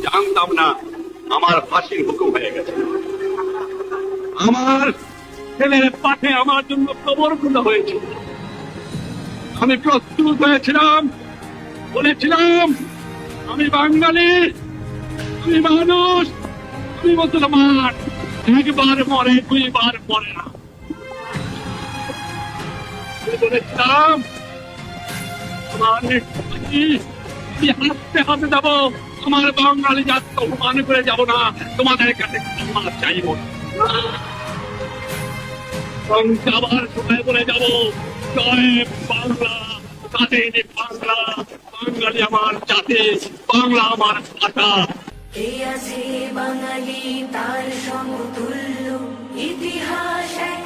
জানতাম না আমার ফাঁসির হুকুম হয়ে গেছে। আমার ছেলের পাশে আমার জন্য কবর খোঁজা হয়েছিল। আমি প্রস্তুত হয়েছিলাম, বলেছিলাম আমি বাঙালি, আমি মানুষ, আমি মুসলমান। একবার মরে, দুইবার মরে না। আমি বলেছিলাম আমার আমি হাসতে হাসতে যাবো, আমার বাঙালি জাতকে অপমান করে যাব না, তোমাদের কাছে ক্ষমা চাইব না। এবং যাবার সময় বলে যাব, জয় বাংলা, স্বাধীন বাংলা, বাঙালি আমার জাতি, বাংলা আমার ভাষা। কে আছে বাঙালি তার সমতুল্য, ইতিহাস এক